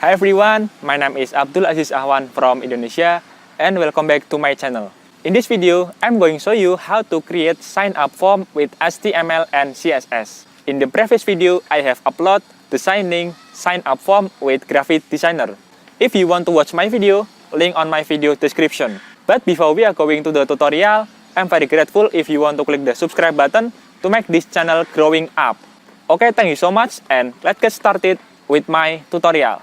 Hi everyone, my name is Abdul Aziz Ahwan from Indonesia and welcome back to my channel. In this video, I'm going to show you how to create sign up form with HTML and CSS. In the previous video, I have uploaded the sign up form with graphic designer. If you want to watch my video, link on my video description. But before we are going to the tutorial, I'm very grateful if you want to click the subscribe button to make this channel growing up. Okay, thank you so much and let's get started with my tutorial.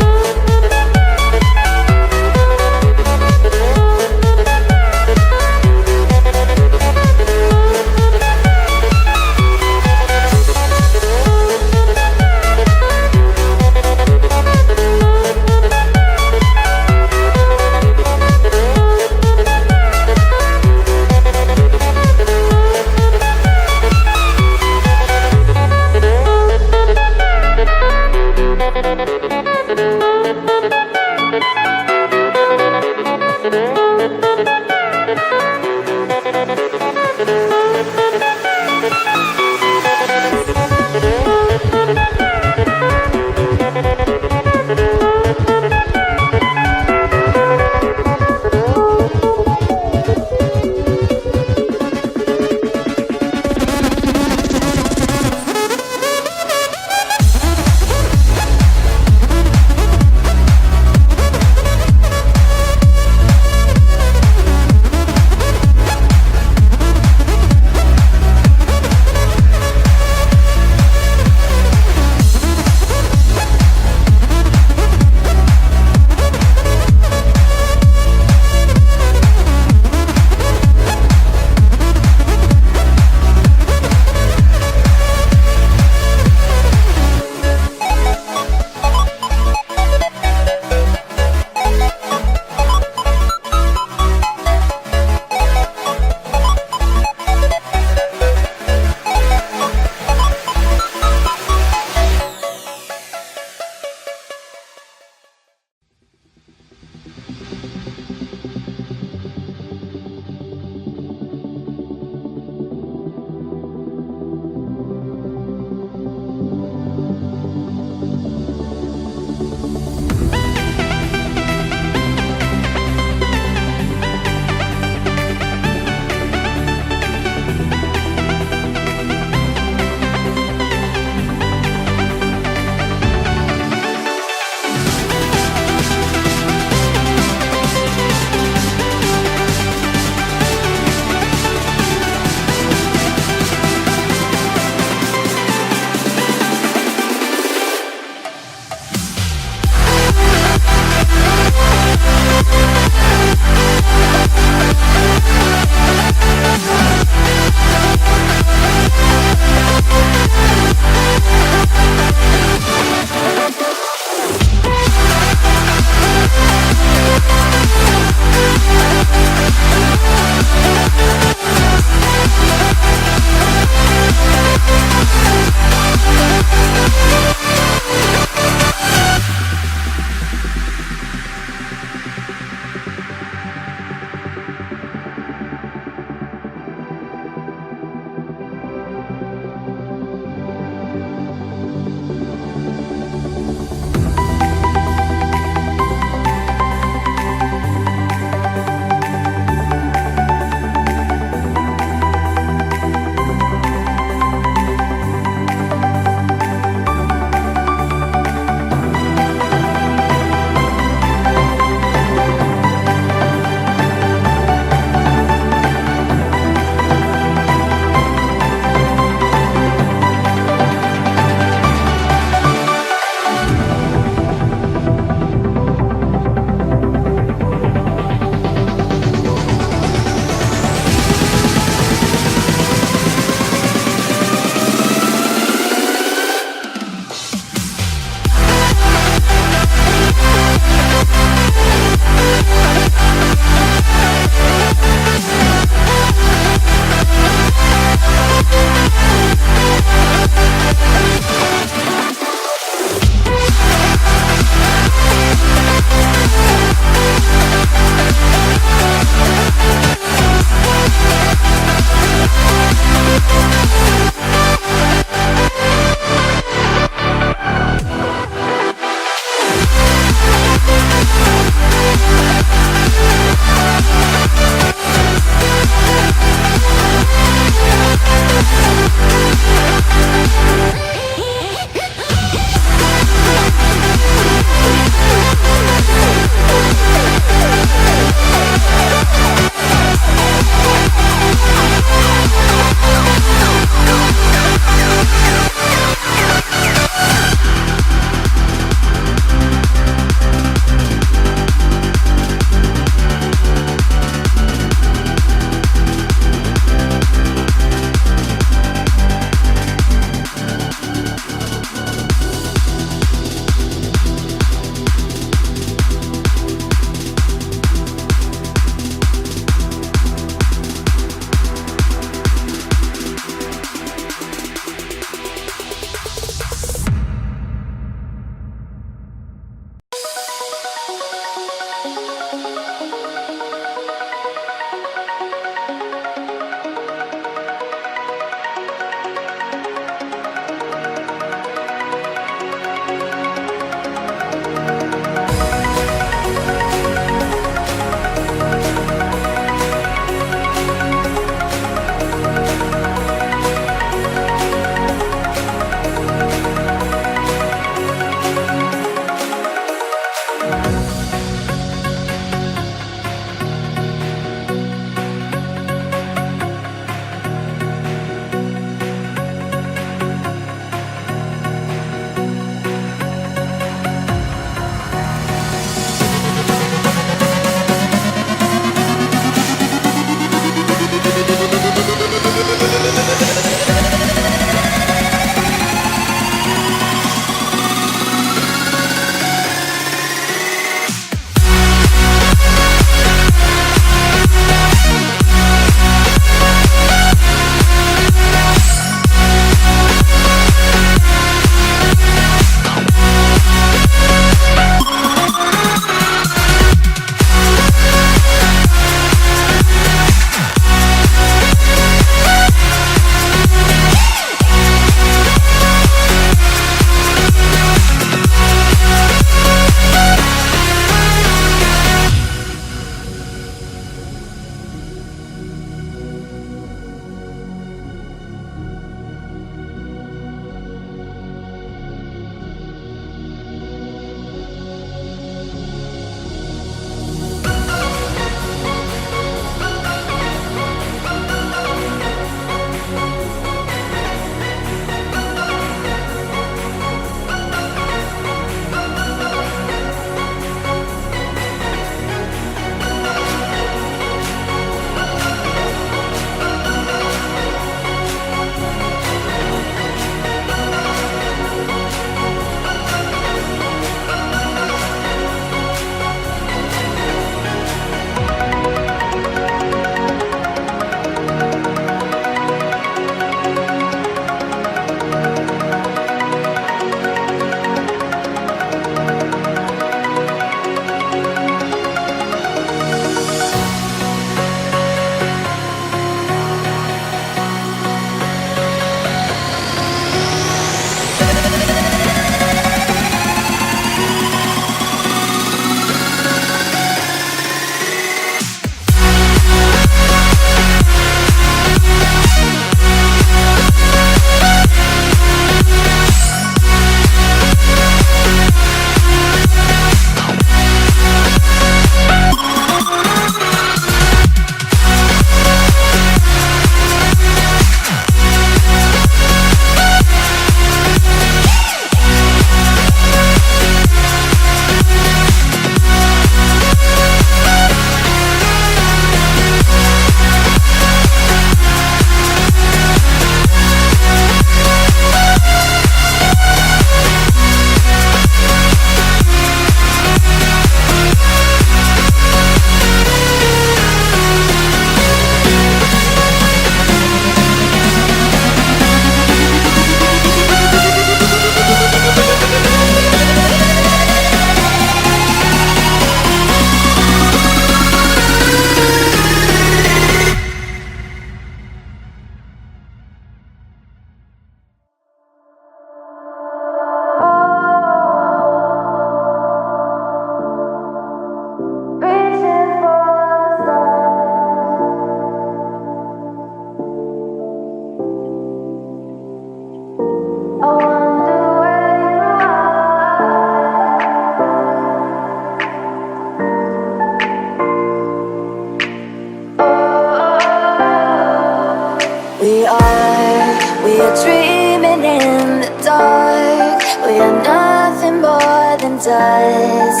We're dreaming in the dark. We are nothing more than dust.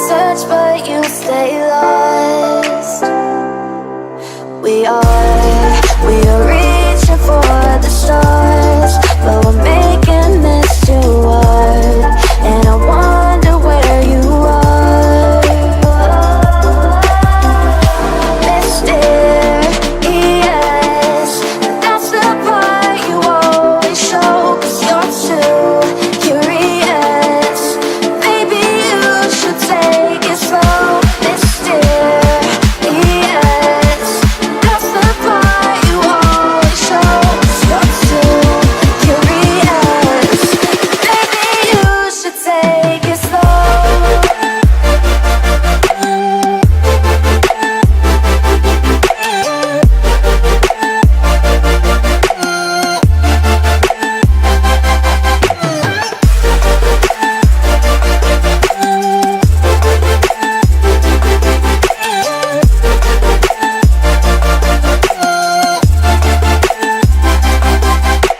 Search but you stay lost. We are reaching for the stars, but we're making this too hard. And I wonder where you are. Mysterious, that's the part you always show. 'Cause you're too curious. Maybe you should take it slow. Mysterious, that's the part you always show. 'Cause you're too curious. Maybe you should take it slow.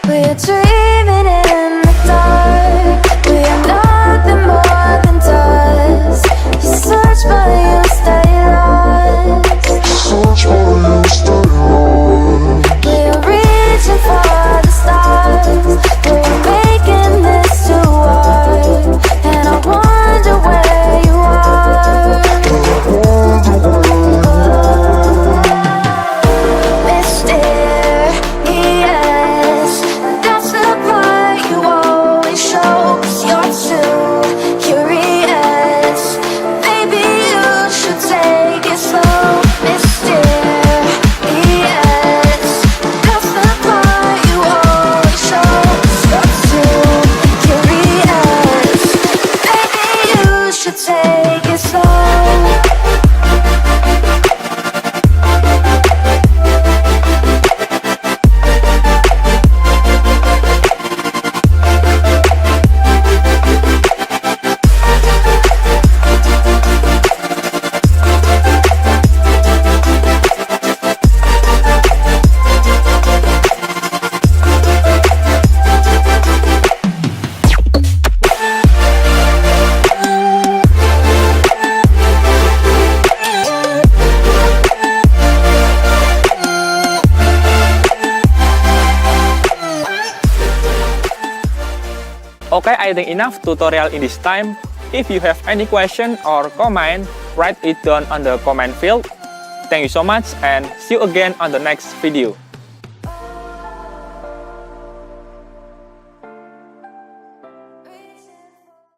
We're dreaming in the dark. We are nothing more than dust. You search but you stay lost. We're reaching for the stars. We're making this too hard. And I wonder where you are. Mysterious, that's the part you always show. 'Cause you're too curious. Maybe you should take it slow. Mysterious, that's the part you always show. 'Cause you're too curious. Maybe you should take it slow. Okay, I think enough tutorial in this time. If you have any question or comment, write it down on the comment field. Thank you so much and see you again on the next video.